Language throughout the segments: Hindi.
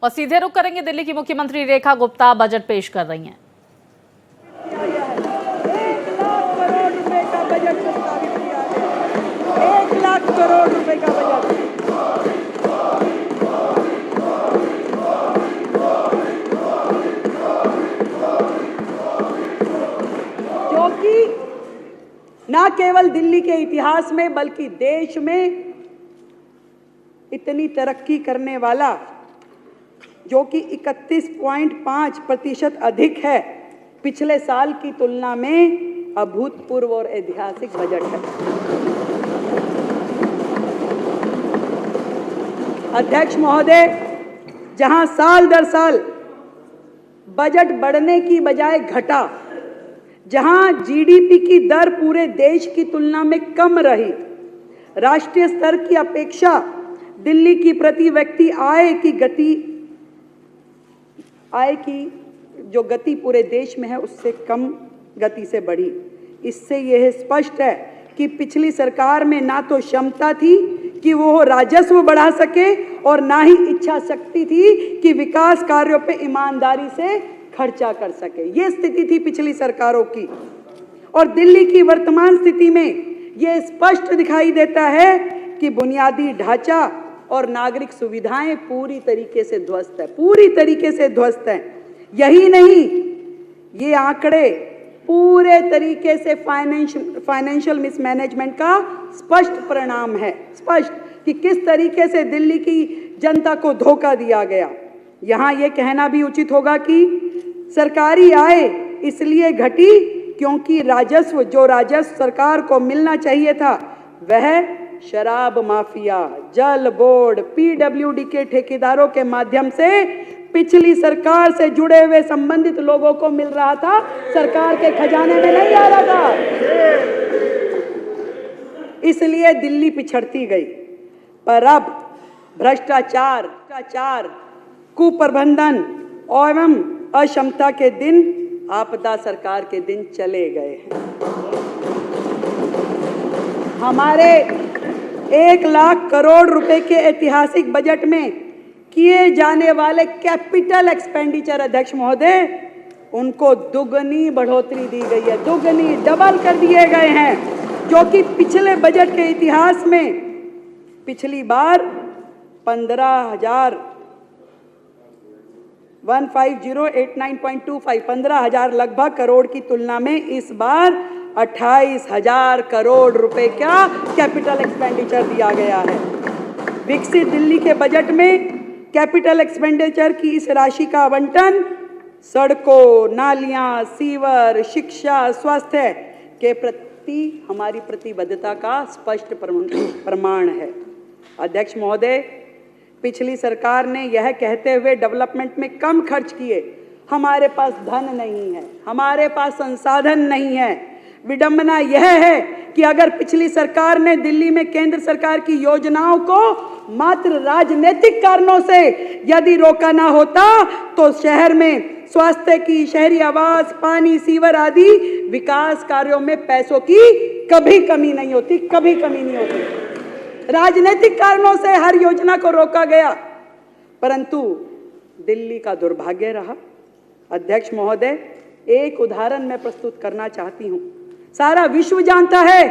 और सीधे रुख करेंगे दिल्ली की मुख्यमंत्री रेखा गुप्ता बजट पेश कर रही हैं। 1 लाख करोड़ रुपए का बजट। जो कि न केवल दिल्ली के इतिहास में बल्कि देश में इतनी तरक्की करने वाला, जो कि 31.5% अधिक है पिछले साल की तुलना में, अभूतपूर्व और ऐतिहासिक बजट है। अध्यक्ष महोदय, जहां साल दर साल बजट बढ़ने की बजाय घटा, जहां जीडीपी की दर पूरे देश की तुलना में कम रही, राष्ट्रीय स्तर की अपेक्षा दिल्ली की प्रति व्यक्ति आय की जो गति पूरे देश में है उससे कम गति से बढ़ी। इससे यह स्पष्ट है कि पिछली सरकार में ना तो क्षमता थी कि वो राजस्व बढ़ा सके और ना ही इच्छा शक्ति थी कि विकास कार्यों पे ईमानदारी से खर्चा कर सके। ये स्थिति थी पिछली सरकारों की। और दिल्ली की वर्तमान स्थिति में ये स्पष्ट दिखाई देता है कि बुनियादी ढांचा और नागरिक सुविधाएं पूरी तरीके से ध्वस्त है, पूरी तरीके से ध्वस्त है। यही नहीं, ये आंकड़े पूरे तरीके से फाइनेंशियल मिसमैनेजमेंट का स्पष्ट परिणाम है, स्पष्ट कि किस तरीके से दिल्ली की जनता को धोखा दिया गया। यहाँ ये कहना भी उचित होगा कि सरकारी आय इसलिए घटी क्योंकि जो राजस्व सरकार को मिलना चाहिए था वह शराब माफिया, जल बोर्ड, पीडब्ल्यूडी के ठेकेदारों के माध्यम से पिछली सरकार से जुड़े हुए संबंधित लोगों को मिल रहा था, सरकार के खजाने में नहीं आ रहा था। इसलिए दिल्ली पिछड़ती गई। पर अब भ्रष्टाचार, कुप्रबंधन एवं अक्षमता के दिन, आपदा सरकार के दिन चले गए हैं। हमारे 1 लाख करोड़ रुपए के ऐतिहासिक बजट में किए जाने वाले कैपिटल एक्सपेंडिचर, अध्यक्ष महोदय, उनको दुगनी बढ़ोतरी दी गई है, दुगनी, डबल कर दिए गए हैं, जो कि पिछले बजट के इतिहास में पिछली बार 15,089.25 लगभग करोड़ की तुलना में इस बार 28,000 करोड़ रुपए का कैपिटल एक्सपेंडिचर दिया गया है। विकसित दिल्ली के बजट में कैपिटल एक्सपेंडिचर की इस राशि का आवंटन सड़कों, नालियां, सीवर, शिक्षा, स्वास्थ्य के प्रति हमारी प्रतिबद्धता का स्पष्ट प्रमाण है। अध्यक्ष महोदय, पिछली सरकार ने यह कहते हुए डेवलपमेंट में कम खर्च किए, हमारे पास धन नहीं है, हमारे पास संसाधन नहीं है। विडंबना यह है कि अगर पिछली सरकार ने दिल्ली में केंद्र सरकार की योजनाओं को मात्र राजनीतिक कारणों से यदि रोका ना होता तो शहर में स्वास्थ्य की, शहरी आवास, पानी, सीवर आदि विकास कार्यों में पैसों की कभी कमी नहीं होती, कभी कमी नहीं होती। राजनीतिक कारणों से हर योजना को रोका गया, परंतु दिल्ली का दुर्भाग्य रहा। अध्यक्ष महोदय, एक उदाहरण मैं प्रस्तुत करना चाहती हूं। सारा विश्व जानता है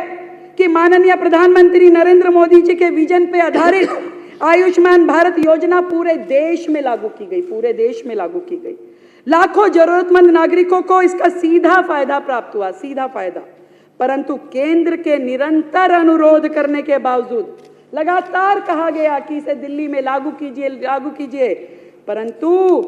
कि माननीय प्रधानमंत्री नरेंद्र मोदी जी के विजन पे आधारित आयुष्मान भारत योजना पूरे देश में लागू की गई, पूरे देश में लागू की गई। लाखों जरूरतमंद नागरिकों को इसका सीधा फायदा प्राप्त हुआ, सीधा फायदा। परंतु केंद्र के निरंतर अनुरोध करने के बावजूद लगातार कहा गया कि इसे दिल्ली में लागू कीजिए, लागू कीजिए, परंतु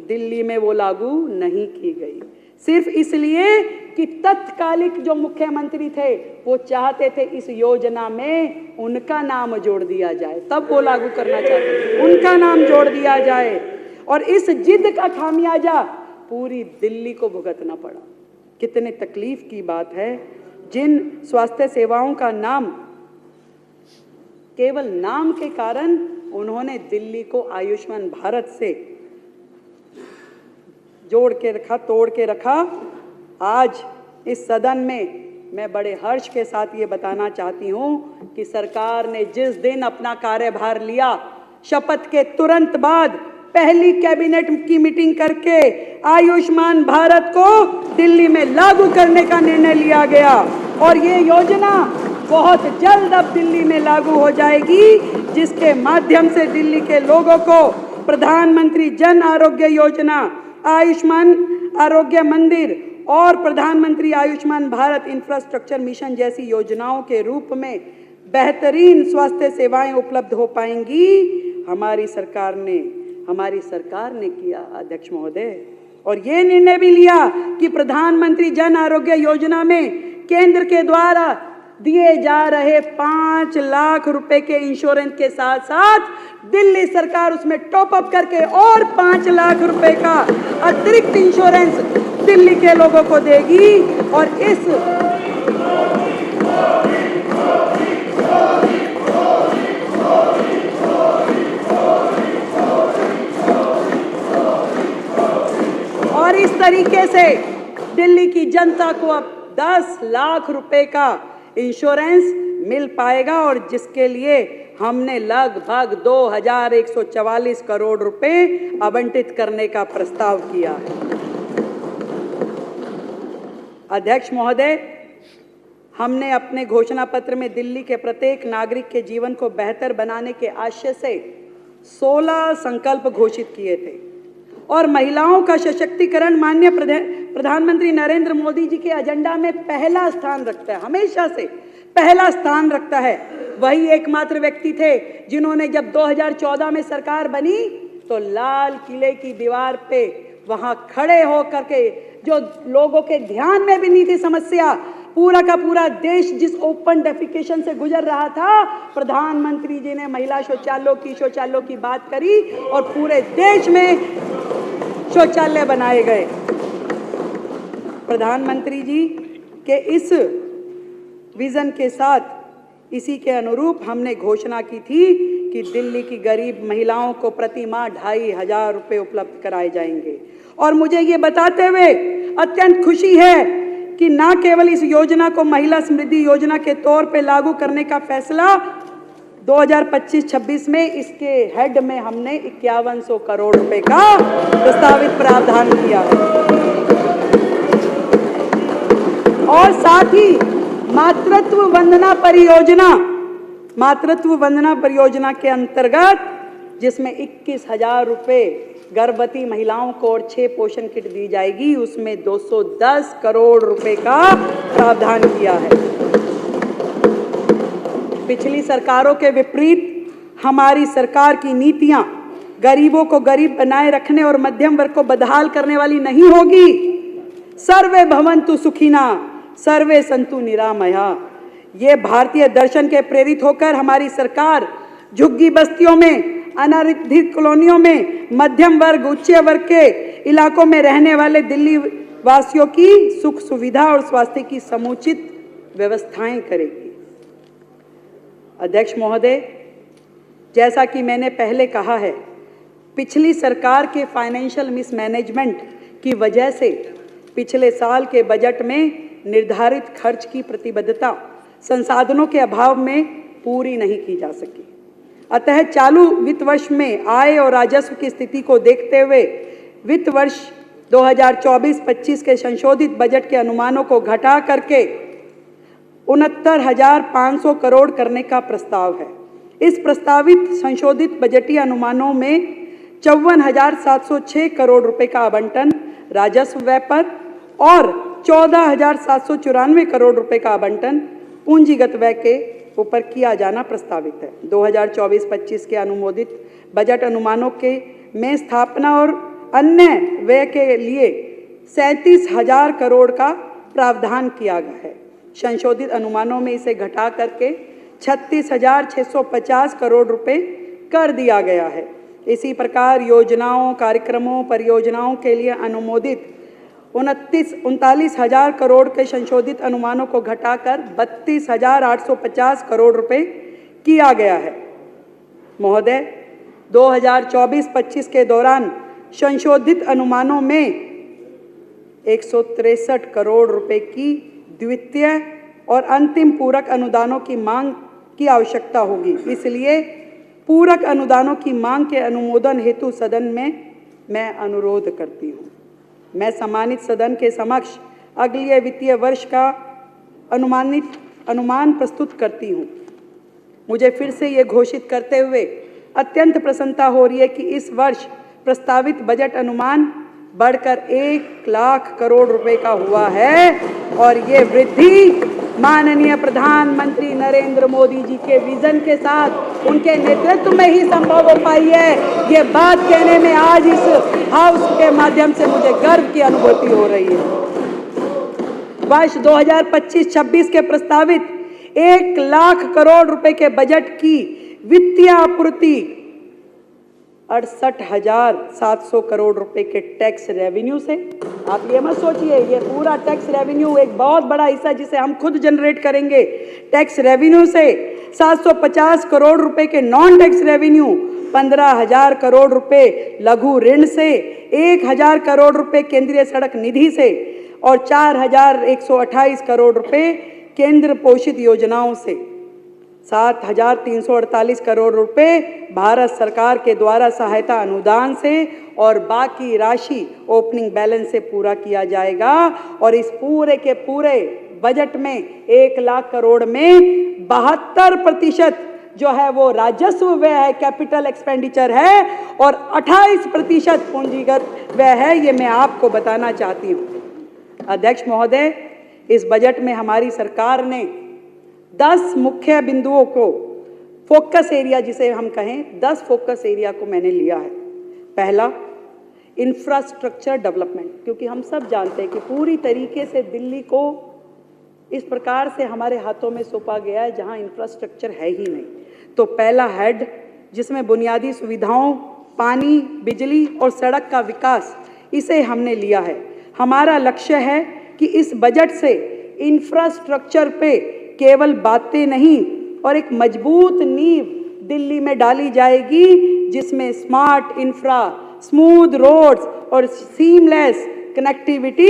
दिल्ली में वो लागू नहीं की गई। सिर्फ इसलिए कि तत्कालिक जो मुख्यमंत्री थे वो चाहते थे इस योजना में उनका नाम जोड़ दिया जाए, तब वो लागू करना चाहते थे, उनका नाम जोड़ दिया जाए। और इस जिद का खामियाजा पूरी दिल्ली को भुगतना पड़ा। कितने तकलीफ की बात है, जिन स्वास्थ्य सेवाओं का नाम, केवल नाम के कारण उन्होंने दिल्ली को आयुष्मान भारत से जोड़ के रखा, तोड़ के रखा। आज इस सदन में मैं बड़े हर्ष के साथ ये बताना चाहती हूँ कि सरकार ने जिस दिन अपना कार्यभार लिया, शपथ के तुरंत बाद पहली कैबिनेट की मीटिंग करके आयुष्मान भारत को दिल्ली में लागू करने का निर्णय लिया गया और ये योजना बहुत जल्द अब दिल्ली में लागू हो जाएगी, जिसके माध्यम से दिल्ली के लोगों को प्रधानमंत्री जन आरोग्य योजना, आयुष्मान आरोग्य मंदिर और प्रधानमंत्री आयुष्मान भारत इंफ्रास्ट्रक्चर मिशन जैसी योजनाओं के रूप में बेहतरीन स्वास्थ्य सेवाएं उपलब्ध हो पाएंगी। हमारी सरकार ने किया अध्यक्ष महोदय, और ये निर्णय भी लिया कि प्रधानमंत्री जन आरोग्य योजना में केंद्र के द्वारा दिए जा रहे 5 लाख रुपए के इंश्योरेंस के साथ साथ दिल्ली सरकार उसमें टॉप अप करके और 5 लाख रुपए का अतिरिक्त इंश्योरेंस दिल्ली के लोगों को देगी। और इस तरीके से दिल्ली की जनता को अब 10 लाख रुपए का इंश्योरेंस मिल पाएगा, और जिसके लिए हमने लगभग 2144 करोड़ रुपए आवंटित करने का प्रस्ताव किया है। अध्यक्ष महोदय, हमने अपने घोषणा पत्र में दिल्ली के प्रत्येक नागरिक के जीवन को बेहतर बनाने के आशय से 16 संकल्प घोषित किए थे और महिलाओं का सशक्तिकरण माननीय प्रधानमंत्री नरेंद्र मोदी जी के एजेंडा में पहला स्थान रखता है, हमेशा से पहला स्थान रखता है। वही एकमात्र व्यक्ति थे जिन्होंने जब 2014 में सरकार बनी तो लाल किले की दीवार पे वहां खड़े होकर के, जो लोगों के ध्यान में भी नहीं थी समस्या, पूरा का पूरा देश जिस ओपन डेफिकेशन से गुजर रहा था, प्रधानमंत्री जी ने महिला शौचालयों की बात करी और पूरे देश में शौचालय बनाए गए। प्रधानमंत्री जी के इस विजन के साथ इसी के अनुरूप हमने घोषणा की थी कि दिल्ली की गरीब महिलाओं को प्रति माह 2500 रुपए उपलब्ध कराए जाएंगे। और मुझे ये बताते हुए अत्यंत खुशी है कि न केवल इस योजना को महिला समृद्धि योजना के तौर पे लागू करने का फैसला 2025-26 में इसके हेड में हमने 5100 करोड़ रुपए का प्रस्तावित प्रावधान किया है, और साथ ही मातृत्व वंदना परियोजना के अंतर्गत जिसमें 21,000 रुपए गर्भवती महिलाओं को और 6 पोषण किट दी जाएगी, उसमें 210 करोड़ रुपए का प्रावधान किया है। पिछली सरकारों के विपरीत हमारी सरकार की नीतियां गरीबों को गरीब बनाए रखने और मध्यम वर्ग को बदहाल करने वाली नहीं होगी। सर्वे भवन्तु सुखिना, सर्वे सन्तु निरामया, ये भारतीय दर्शन के प्रेरित होकर हमारी सरकार झुग्गी बस्तियों में, अनारक्षित कॉलोनियों में, मध्यम वर्ग, उच्च वर्ग के इलाकों में रहने वाले दिल्ली वासियों की सुख सुविधा और स्वास्थ्य की समुचित व्यवस्थाएं करेगी। अध्यक्ष महोदय, जैसा कि मैंने पहले कहा है, पिछली सरकार के फाइनेंशियल मिसमैनेजमेंट की वजह से पिछले साल के बजट में निर्धारित खर्च की प्रतिबद्धता संसाधनों के अभाव में पूरी नहीं की जा सकी। अतः चालू वित्त वर्ष में आय और राजस्व की स्थिति को देखते हुए वित्त वर्ष 2024-25 के संशोधित बजट के अनुमानों को घटा करके 69,500 करोड़ करने का प्रस्ताव है। इस प्रस्तावित संशोधित बजटीय अनुमानों में 54,706 करोड़ रुपए का आवंटन राजस्व व्यय पर और 14,794 करोड़ रुपए का आवंटन पूंजीगत व्यय के ऊपर किया जाना प्रस्तावित है। 2024-25 के अनुमोदित बजट अनुमानों के में स्थापना और अन्य व्यय के लिए 37,000 करोड़ का प्रावधान किया गया है। संशोधित अनुमानों में इसे घटा करके 36,650 करोड़ रुपए कर दिया गया है। इसी प्रकार योजनाओं, कार्यक्रमों, परियोजनाओं के लिए अनुमोदित 39,000 करोड़ के संशोधित अनुमानों को घटाकर 32,850 करोड़ रुपए किया गया है। महोदय, 2024-25 के दौरान संशोधित अनुमानों में 163 करोड़ रुपए की द्वितीय और अंतिम पूरक अनुदानों की मांग की आवश्यकता होगी। इसलिए पूरक अनुदानों की मांग के अनुमोदन हेतु सदन में मैं अनुरोध करती हूँ। मैं सम्मानित सदन के समक्ष अगले वित्तीय वर्ष का अनुमान प्रस्तुत करती हूँ। मुझे फिर से ये घोषित करते हुए अत्यंत प्रसन्नता हो रही है कि इस वर्ष प्रस्तावित बजट अनुमान बढ़कर 1 लाख करोड़ रुपए का हुआ है और ये वृद्धि माननीय प्रधानमंत्री नरेंद्र मोदी जी के विजन के साथ उनके नेतृत्व में ही संभव हो पाई है। ये बात कहने में आज इस हाउस के माध्यम से मुझे गर्व की अनुभूति हो रही है। वर्ष 2025-26 के प्रस्तावित 1 लाख करोड़ रुपए के बजट की वित्तीय आपूर्ति 68,700 करोड़ रुपए के टैक्स रेवेन्यू से। आप ये मत सोचिए ये पूरा टैक्स रेवेन्यू एक बहुत बड़ा हिस्सा जिसे हम खुद जनरेट करेंगे। टैक्स रेवेन्यू से 750 करोड़ रुपए के नॉन टैक्स रेवेन्यू, 15,000 करोड़ रुपए लघु ऋण से, 1,000 करोड़ रुपए केंद्रीय सड़क निधि से और 4,128 करोड़ रुपए केंद्र पोषित योजनाओं से, 7,348 करोड़ रुपए भारत सरकार के द्वारा सहायता अनुदान से और बाकी राशि ओपनिंग बैलेंस से पूरा किया जाएगा। और इस पूरे के पूरे बजट में 1 लाख करोड़ में 72% जो है वो राजस्व व्यय है, कैपिटल एक्सपेंडिचर है और 28% पूंजीगत व्यय है। ये मैं आपको बताना चाहती हूँ। अध्यक्ष महोदय, इस बजट में हमारी सरकार ने 10 मुख्य बिंदुओं को, फोकस एरिया जिसे हम कहें, 10 फोकस एरिया को मैंने लिया है। पहला, इंफ्रास्ट्रक्चर डेवलपमेंट, क्योंकि हम सब जानते हैं कि पूरी तरीके से दिल्ली को इस प्रकार से हमारे हाथों में सौंपा गया है जहां इंफ्रास्ट्रक्चर है ही नहीं। तो पहला हेड जिसमें बुनियादी सुविधाओं, पानी, बिजली और सड़क का विकास, इसे हमने लिया है। हमारा लक्ष्य है कि इस बजट से इंफ्रास्ट्रक्चर पे केवल बातें नहीं और एक मजबूत नींव दिल्ली में डाली जाएगी जिसमें स्मार्ट इंफ्रा, स्मूथ रोड्स और सीमलेस कनेक्टिविटी,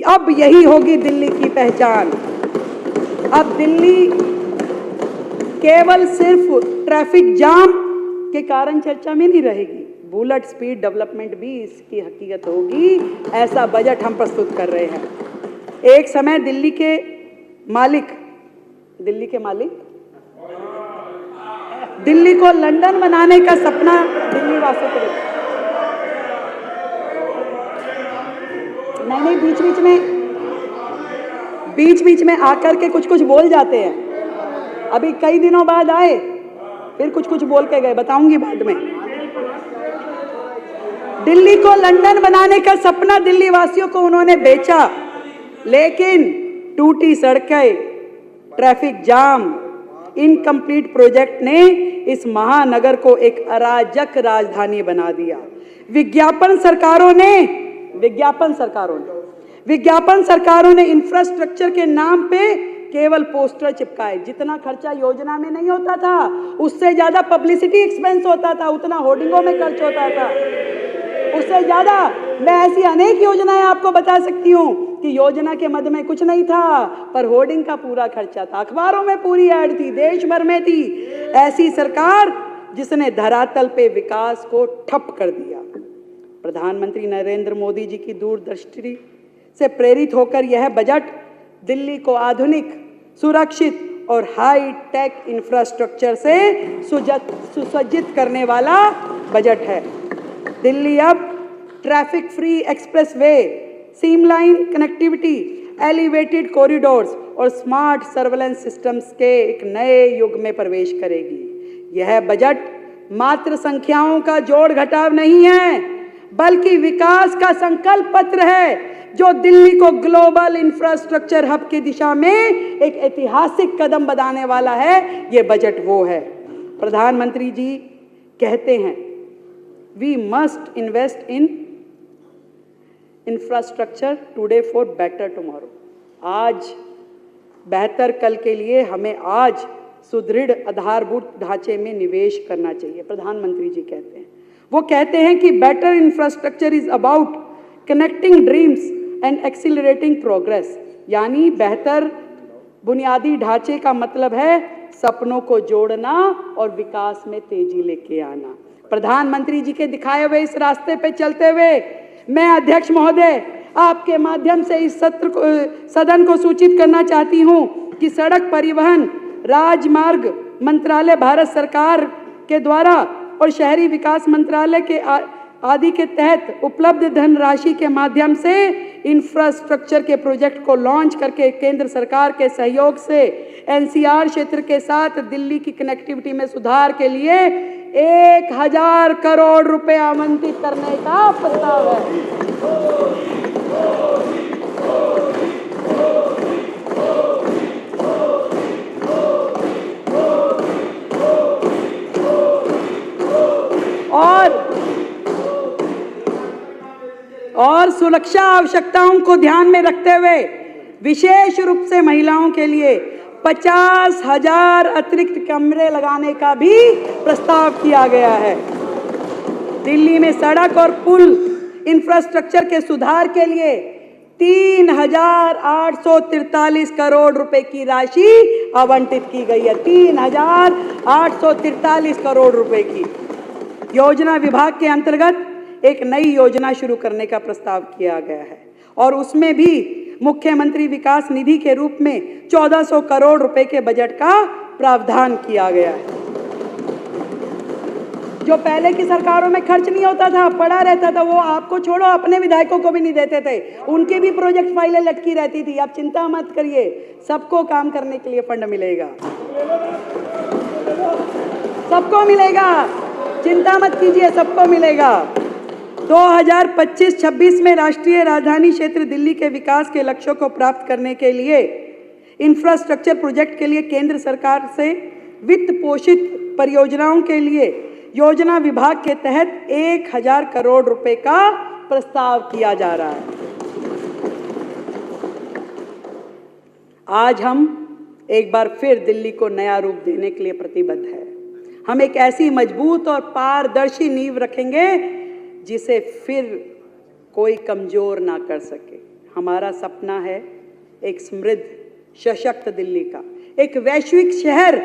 अब यही होगी दिल्ली की पहचान। अब दिल्ली केवल सिर्फ ट्रैफिक जाम के कारण चर्चा में नहीं रहेगी, बुलेट स्पीड डेवलपमेंट भी इसकी हकीकत होगी। ऐसा बजट हम प्रस्तुत कर रहे हैं। एक समय दिल्ली के मालिक दिल्ली को लंदन बनाने का सपना दिल्ली वासियों को नहीं, बीच बीच में आकर के कुछ बोल जाते हैं। अभी कई दिनों बाद आए, फिर कुछ बोल के गए, बताऊंगी बाद में। दिल्ली को लंदन बनाने का सपना दिल्ली वासियों को उन्होंने बेचा, लेकिन टूटी सड़कें, ट्रैफिक जाम, इनकम्प्लीट प्रोजेक्ट ने इस महानगर को एक अराजक राजधानी बना दिया। विज्ञापन सरकारों ने इंफ्रास्ट्रक्चर के नाम पे केवल पोस्टर चिपकाए। जितना खर्चा योजना में नहीं होता था उससे ज्यादा पब्लिसिटी एक्सपेंस होता था, उतना होर्डिंगों में खर्च होता था, उससे ज्यादा। मैं ऐसी अनेक योजनाएं आपको बता सकती हूँ कि योजना के मद में कुछ नहीं था पर होर्डिंग का पूरा खर्चा था, अखबारों में पूरी ऐड थी, देश भर में थी। ऐसी सरकार जिसने धरातल पे विकास को ठप कर दिया। प्रधानमंत्री नरेंद्र मोदी जी की दूरदृष्टि से प्रेरित होकर यह बजट दिल्ली को आधुनिक, सुरक्षित और हाई टेक इंफ्रास्ट्रक्चर से सुसज्जित करने वाला बजट है। दिल्ली अब traffic free expressway, seamline connectivity, elevated corridors और स्मार्ट सर्वेलेंस सिस्टम्स के एक नए युग में प्रवेश करेगी। यह बजट मात्र संख्याओं का जोड़ घटाव नहीं है बल्कि विकास का संकल्प पत्र है जो दिल्ली को ग्लोबल इंफ्रास्ट्रक्चर हब की दिशा में एक ऐतिहासिक कदम बढ़ाने वाला है। ये बजट वो है। प्रधानमंत्री जी कहते हैं we must invest in infrastructure today for better tomorrow. आज बेहतर कल के लिए हमें आज सुदृढ़ आधारभूत ढांचे में निवेश करना चाहिए। प्रधानमंत्री जी कहते हैं, वो कहते हैं कि better infrastructure is about connecting dreams and accelerating progress. यानी बेहतर बुनियादी ढांचे का मतलब है सपनों को जोड़ना और विकास में तेजी लेके आना। प्रधानमंत्री जी के दिखाए हुए इस रास्ते पे चलते हुए मैं अध्यक्ष महोदय आपके माध्यम से इस सदन को सूचित करना चाहती हूं कि सड़क परिवहन राजमार्ग मंत्रालय भारत सरकार के द्वारा और शहरी विकास मंत्रालय के आदि के तहत उपलब्ध धनराशि के माध्यम से इंफ्रास्ट्रक्चर के प्रोजेक्ट को लॉन्च करके केंद्र सरकार के सहयोग से एनसीआर क्षेत्र के साथ दिल्ली की कनेक्टिविटी में सुधार के लिए 1000 करोड़ रुपए आवंटित करने का प्रस्ताव है। और सुरक्षा आवश्यकताओं को ध्यान में रखते हुए विशेष रूप से महिलाओं के लिए 50,000 अतिरिक्त कमरे लगाने का भी प्रस्ताव किया गया है। दिल्ली में सड़क और पुल इंफ्रास्ट्रक्चर के सुधार के लिए 3,843 करोड़ रुपए की राशि आवंटित की गई है। 3,843 करोड़ रुपए की योजना विभाग के अंतर्गत एक नई योजना शुरू करने का प्रस्ताव किया गया है और उसमें भी मुख्यमंत्री विकास निधि के रूप में 1400 करोड़ रुपए के बजट का प्रावधान किया गया है। जो पहले की सरकारों में खर्च नहीं होता था, पड़ा रहता था, वो आपको छोड़ो अपने विधायकों को भी नहीं देते थे, उनके भी प्रोजेक्ट फाइलें लटकी रहती थी। आप चिंता मत करिए, सबको काम करने के लिए फंड मिलेगा, सबको मिलेगा, चिंता मत कीजिए, सबको मिलेगा। 2025-26 में राष्ट्रीय राजधानी क्षेत्र दिल्ली के विकास के लक्ष्यों को प्राप्त करने के लिए इंफ्रास्ट्रक्चर प्रोजेक्ट के लिए केंद्र सरकार से वित्त पोषित परियोजनाओं के लिए योजना विभाग के तहत 1000 करोड़ रुपए का प्रस्ताव किया जा रहा है। आज हम एक बार फिर दिल्ली को नया रूप देने के लिए प्रतिबद्ध है। हम एक ऐसी मजबूत और पारदर्शी नींव रखेंगे जिसे फिर कोई कमजोर ना कर सके। हमारा सपना है एक समृद्ध सशक्त दिल्ली का, एक वैश्विक शहर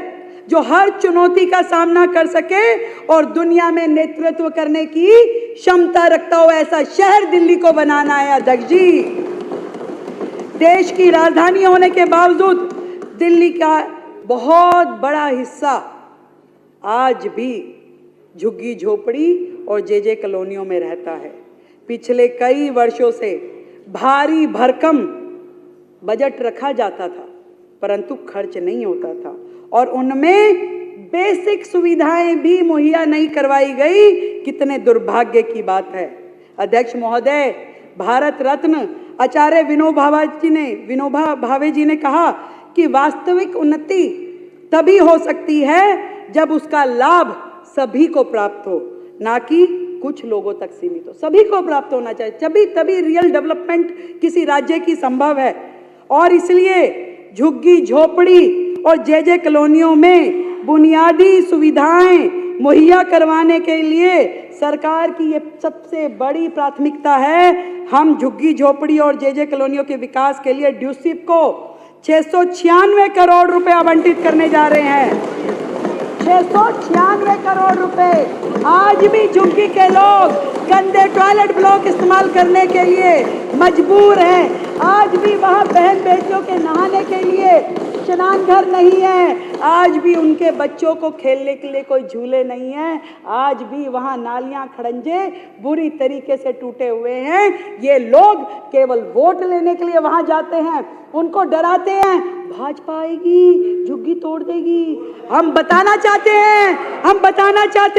जो हर चुनौती का सामना कर सके और दुनिया में नेतृत्व करने की क्षमता रखता हो, ऐसा शहर दिल्ली को बनाना है अध्यक्ष जी। देश की राजधानी होने के बावजूद दिल्ली का बहुत बड़ा हिस्सा आज भी झुग्गी झोपड़ी और जेजे कॉलोनियों में रहता है। पिछले कई वर्षों से भारी भरकम बजट रखा जाता था परंतु खर्च नहीं होता था और उनमें बेसिक सुविधाएं भी मुहैया नहीं करवाई गई। कितने दुर्भाग्य की बात है अध्यक्ष महोदय। भारत रत्न आचार्य विनोबा भावे जी ने कहा कि वास्तविक उन्नति तभी हो सकती है जब उसका लाभ सभी को प्राप्त हो, ना कि कुछ लोगों तक सीमित हो। सभी को प्राप्त होना चाहिए, तभी रियल डेवलपमेंट किसी राज्य की संभव है। और इसलिए झुग्गी झोपड़ी और जेजे कॉलोनियों में बुनियादी सुविधाएं मुहैया करवाने के लिए सरकार की ये सबसे बड़ी प्राथमिकता है। हम झुग्गी झोपड़ी और जेजे कॉलोनियों के विकास के लिए ड्यूसिप को 696 करोड़ रुपए आवंटित करने जा रहे हैं। 696 करोड़ रुपए। आज भी झुग्गी के लोग गंदे टॉयलेट ब्लॉक इस्तेमाल करने के लिए मजबूर हैं। आज भी वहाँ बहन बेटियों के नहाने के लिए स्नान घर नहीं है। आज भी उनके बच्चों को खेलने के लिए कोई झूले नहीं है। आज भी वहाँ नालियाँ खड़ंजे बुरी तरीके से टूटे हुए हैं। ये लोग केवल वोट लेने के लिए वहाँ जाते हैं, उनको डराते हैं भाजपा आएगी झुग्गी तोड़ देगी। हम बताना चाहते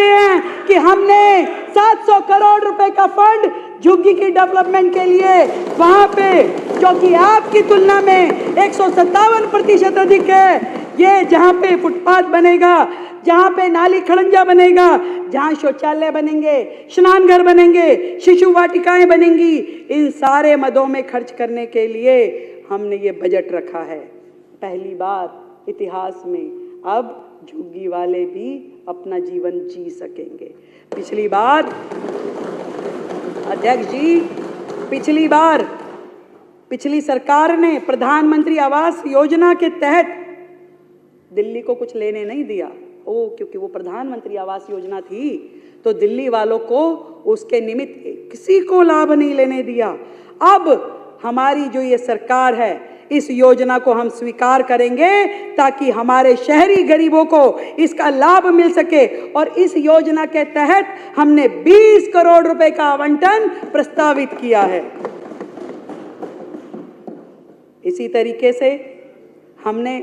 हैं कि हमने 700 करोड़ रुपए का फंड झुग्गी की डेवलपमेंट के लिए वहां पे, जो कि आपकी तुलना में 157% अधिक है। ये जहां पे फुटपाथ बनेगा, जहां पे नाली खड़ंजा बनेगा, जहां शौचालय बनेंगे, स्नान घर बनेंगे, शिशु वाटिकाएं बनेंगी, इन सारे मदों में खर्च करने के लिए हमने ये बजट रखा है। पहली बार इतिहास में अब झुग्गी वाले भी अपना जीवन जी सकेंगे। पिछली बार अध्यक्ष जी, पिछली सरकार ने प्रधानमंत्री आवास योजना के तहत दिल्ली को कुछ लेने नहीं दिया। क्योंकि वो प्रधानमंत्री आवास योजना थी तो दिल्ली वालों को उसके निमित्त किसी को लाभ नहीं लेने दिया। अब हमारी जो ये सरकार है, इस योजना को हम स्वीकार करेंगे ताकि हमारे शहरी गरीबों को इसका लाभ मिल सके। और इस योजना के तहत हमने 20 करोड़ रुपए का आवंटन प्रस्तावित किया है। इसी तरीके से हमने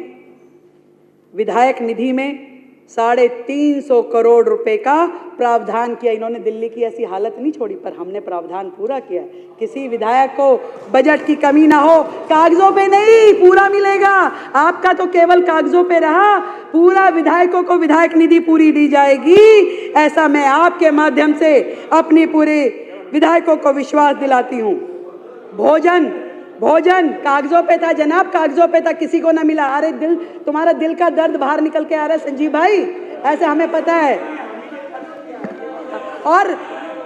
विधायक निधि में 350 करोड़ रुपए का प्रावधान किया। इन्होंने दिल्ली की ऐसी हालत नहीं छोड़ी, पर हमने प्रावधान पूरा किया। किसी विधायक को बजट की कमी ना हो, कागजों पे नहीं, पूरा मिलेगा। आपका तो केवल कागजों पे रहा, पूरा विधायकों को विधायक निधि पूरी दी जाएगी। ऐसा मैं आपके माध्यम से अपनी पूरे विधायकों को विश्वास दिलाती हूँ। भोजन कागजों पे था जनाब, कागजों पे था, किसी को ना मिला। अरे तुम्हारा दिल का दर्द बाहर निकल के आ रहा है संजीव भाई, ऐसे हमें पता है। और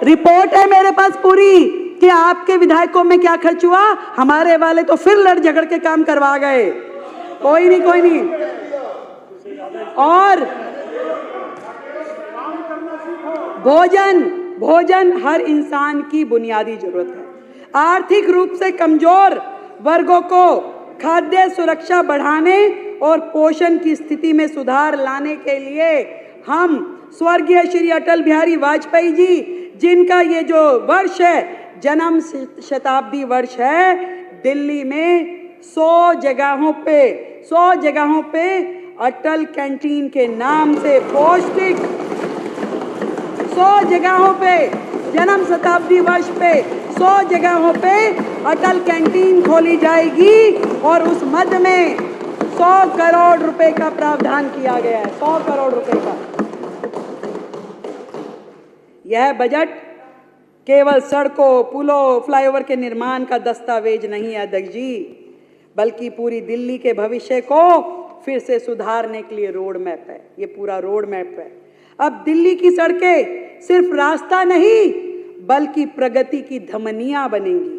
रिपोर्ट है मेरे पास पूरी कि आपके विधायकों में क्या खर्च हुआ। हमारे वाले तो फिर लड़ झगड़ के काम करवा गए। कोई नहीं। और भोजन हर इंसान की बुनियादी जरूरत है। आर्थिक रूप से कमजोर वर्गों को खाद्य सुरक्षा बढ़ाने और पोषण की स्थिति में सुधार लाने के लिए हम स्वर्गीय श्री अटल बिहारी वाजपेयी जी, जिनका ये जो वर्ष है, जन्म शताब्दी वर्ष है, दिल्ली में 100 जगहों पे अटल कैंटीन के नाम से पौष्टिक 100 जगहों पे जन्म शताब्दी वर्ष पे 100 जगहों पे अटल कैंटीन खोली जाएगी। और उस मद में 100 करोड़ रुपए का प्रावधान किया गया है। 100 करोड़ रुपए का यह बजट केवल सड़कों, पुलों, फ्लाईओवर के निर्माण का दस्तावेज नहीं है अध्यक्ष जी, बल्कि पूरी दिल्ली के भविष्य को फिर से सुधारने के लिए रोड मैप है। ये पूरा रोड मैप है। अब दिल्ली की सड़कें सिर्फ रास्ता नहीं बल्कि प्रगति की धमनियां बनेंगी।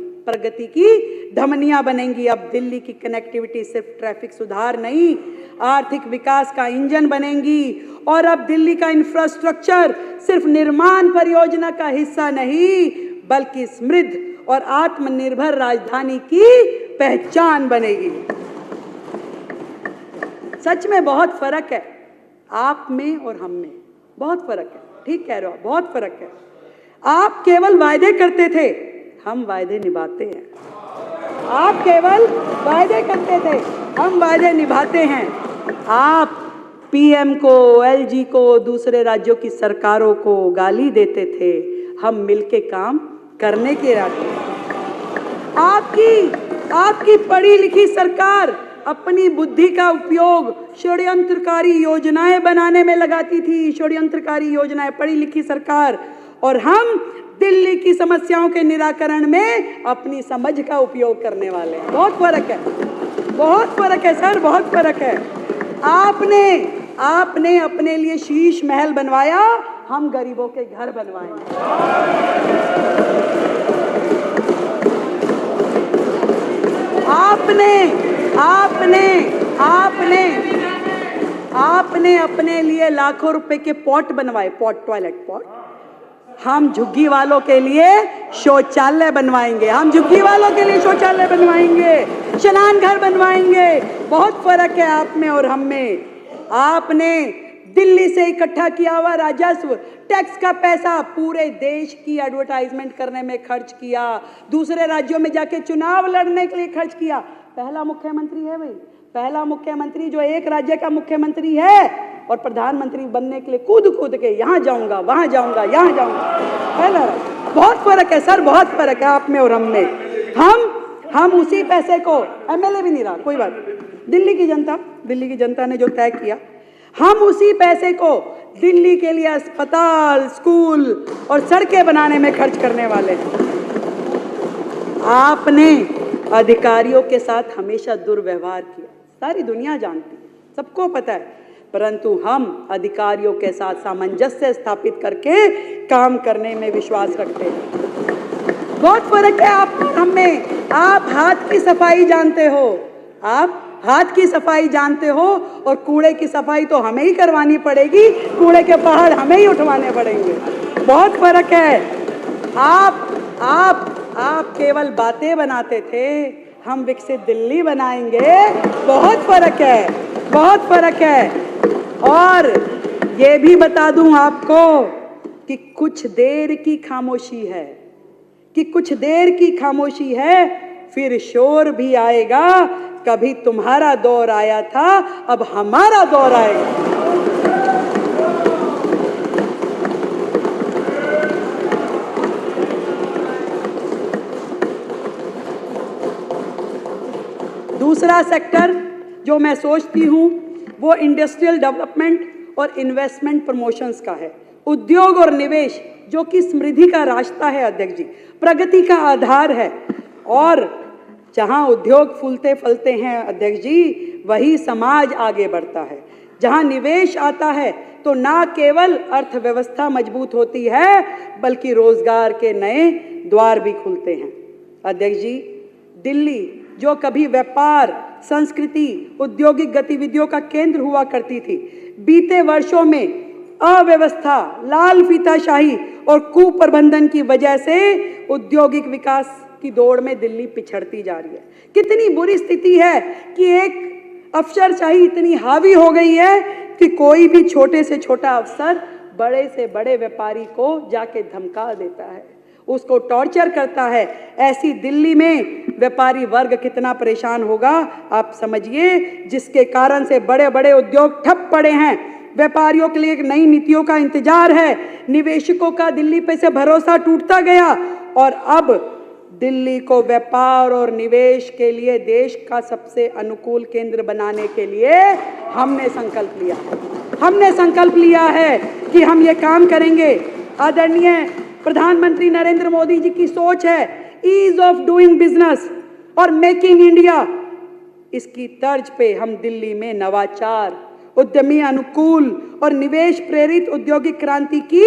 अब दिल्ली की कनेक्टिविटी सिर्फ ट्रैफिक सुधार नहीं, आर्थिक विकास का इंजन बनेंगी। और अब दिल्ली का इंफ्रास्ट्रक्चर सिर्फ निर्माण परियोजना का हिस्सा नहीं बल्कि समृद्ध और आत्मनिर्भर राजधानी की पहचान बनेगी। सच में बहुत फर्क है आप में और हम में, बहुत फर्क है। ठीक कह रहे हो, बहुत फर्क है। आप केवल वायदे करते थे, हम वायदे निभाते हैं। आप केवल वायदे करते थे, हम वायदे निभाते हैं। आप पीएम को, एलजी को, दूसरे राज्यों की सरकारों को गाली देते थे, हम मिलके काम करने के इरादे हैं। आपकी पढ़ी लिखी सरकार अपनी बुद्धि का उपयोग षड्यंत्रकारी योजनाएं बनाने में लगाती थी, षड्यंत्रकारी योजनाएं, पढ़ी लिखी सरकार। और हम दिल्ली की समस्याओं के निराकरण में अपनी समझ का उपयोग करने वाले हैं। बहुत फर्क है, बहुत फर्क है सर, बहुत फर्क है। आपने अपने लिए शीश महल बनवाया, हम गरीबों के घर बनवाएंगे। आपने अपने लिए लाखों रुपए के पॉट बनवाए, टॉयलेट पॉट। हम झुग्गी वालों के लिए शौचालय बनवाएंगे, हम झुग्गी वालों के लिए शौचालय बनवाएंगे, स्नान घर बनवाएंगे। बहुत फर्क है आप में और हम में। आपने दिल्ली से इकट्ठा किया हुआ राजस्व, टैक्स का पैसा पूरे देश की एडवर्टाइजमेंट करने में खर्च किया, दूसरे राज्यों में जाके चुनाव लड़ने के लिए खर्च किया। पहला मुख्यमंत्री है भाई, पहला मुख्यमंत्री जो एक राज्य का मुख्यमंत्री है और प्रधानमंत्री बनने के लिए कूद के यहाँ जाऊंगा, वहां जाऊंगा, यहाँ जाऊंगा। पहला बहुत फर्क है सर, बहुत फर्क है आप में और हम में। हम उसी पैसे को, एमएलए भी नहीं रहा, कोई बात, दिल्ली की जनता ने जो तय किया, हम उसी पैसे को दिल्ली के लिए अस्पताल, स्कूल और सड़कें बनाने में खर्च करने वाले हैं। आपने अधिकारियों के साथ हमेशा दुर्व्यवहार किया, सारी दुनिया जानती है, सबको पता है, परंतु हम अधिकारियों के साथ सामंजस्य स्थापित करके काम करने में विश्वास रखते हैं। बहुत फर्क है आप और हम में। आप हाथ की सफाई जानते हो, आप हाथ की सफाई जानते हो और कूड़े की सफाई तो हमें ही करवानी पड़ेगी, कूड़े के पहाड़ हमें ही उठवाने पड़ेंगे। बहुत फर्क है। आप केवल बातें बनाते थे, हम विकसित दिल्ली बनाएंगे। बहुत फर्क है, बहुत फर्क है। और ये भी बता दूं आपको कि कुछ देर की खामोशी है, कि कुछ देर की खामोशी है, फिर शोर भी आएगा। कभी तुम्हारा दौर आया था, अब हमारा दौर आएगा। दूसरा सेक्टर जो मैं सोचती हूँ वो इंडस्ट्रियल डेवलपमेंट और इन्वेस्टमेंट प्रमोशंस का है। उद्योग और निवेश जो कि समृद्धि का रास्ता है अध्यक्ष जी, प्रगति का आधार है। और जहाँ उद्योग फूलते फलते हैं अध्यक्ष जी, वही समाज आगे बढ़ता है। जहाँ निवेश आता है तो ना केवल अर्थव्यवस्था मजबूत होती है, बल्कि रोजगार के नए द्वार भी खुलते हैं। अध्यक्ष जी, दिल्ली जो कभी व्यापार, संस्कृति, औद्योगिक गतिविधियों का केंद्र हुआ करती थी, बीते वर्षों में अव्यवस्था, लाल फीताशाही और कुप्रबंधन की वजह से औद्योगिक विकास की दौड़ में दिल्ली पिछड़ती जा रही है। कितनी बुरी स्थिति है कि एक अफसरशाही इतनी हावी हो गई है कि कोई भी छोटे से छोटा अफसर बड़े से बड़े व्यापारी को जाके धमका देता है, उसको टॉर्चर करता है। ऐसी दिल्ली में व्यापारी वर्ग कितना परेशान होगा आप समझिए, जिसके कारण से बड़े बड़े उद्योग ठप पड़े हैं। व्यापारियों के लिए एक नई नीतियों का इंतजार है। निवेशकों का दिल्ली पे से भरोसा टूटता गया और अब दिल्ली को व्यापार और निवेश के लिए देश का सबसे अनुकूल केंद्र बनाने के लिए हमने संकल्प लिया है कि हम ये काम करेंगे। आदरणीय प्रधानमंत्री नरेंद्र मोदी जी की सोच है ईज ऑफ डूइंग बिजनेस और मेकिंग इंडिया। इसकी तर्ज पे हम दिल्ली में नवाचार, उद्यमी अनुकूल और निवेश प्रेरित औद्योगिक क्रांति की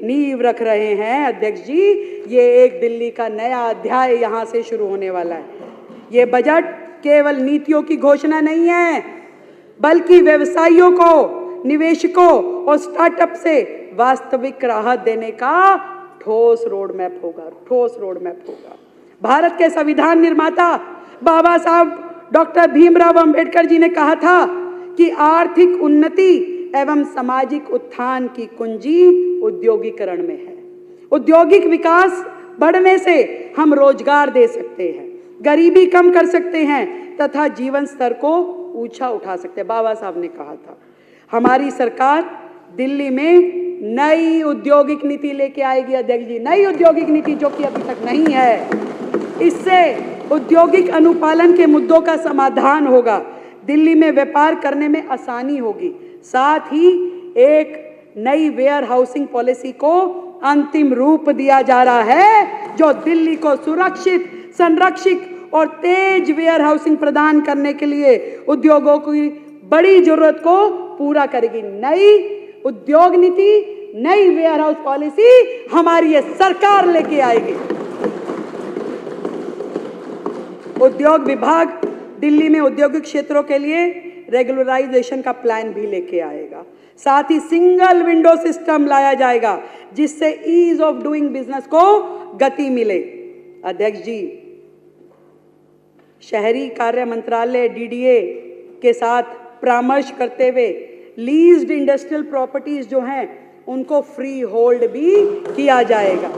नींव रख रहे हैं। अध्यक्ष जी, ये एक दिल्ली का नया अध्याय यहाँ से शुरू होने वाला है। ये बजट केवल नीतियों की घोषणा नहीं है, बल्कि व्यवसायियों को, निवेशकों और स्टार्टअप से वास्तविक राहत देने का ठोस रोड मैप होगा। भारत के संविधान निर्माता बाबा साहब डॉक्टर भीमराव अंबेडकर जी ने कहा था कि आर्थिक उन्नति एवं सामाजिक उत्थान की कुंजी औद्योगिकरण में है। औद्योगिक विकास बढ़ने से हम रोजगार दे सकते हैं, गरीबी कम कर सकते हैं तथा जीवन स्तर को ऊंचा उठा सकते हैं। बाबा साहब ने कहा था। हमारी सरकार दिल्ली में नई औद्योगिक नीति लेके आएगी अध्यक्ष जी, नई औद्योगिक नीति जो कि अभी तक नहीं है। इससे औद्योगिक अनुपालन के मुद्दों का समाधान होगा, दिल्ली में व्यापार करने में आसानी होगी। साथ ही एक नई वेयर हाउसिंग पॉलिसी को अंतिम रूप दिया जा रहा है, जो दिल्ली को सुरक्षित, संरक्षित और तेज वेयर हाउसिंग प्रदान करने के लिए उद्योगों की बड़ी जरूरत को पूरा करेगी। नई उद्योग नीति, नई वेयर हाउस पॉलिसी हमारी ये सरकार लेके आएगी। उद्योग विभाग दिल्ली में औद्योगिक क्षेत्रों के लिए रेगुलराइजेशन का प्लान भी लेके आएगा। साथ ही सिंगल विंडो सिस्टम लाया जाएगा, जिससे ईज ऑफ डूइंग बिजनेस को गति मिले। अध्यक्ष जी, शहरी कार्य मंत्रालय डीडीए के साथ परामर्श करते हुए लीज्ड इंडस्ट्रियल प्रॉपर्टीज जो हैं उनको फ्री होल्ड भी किया जाएगा।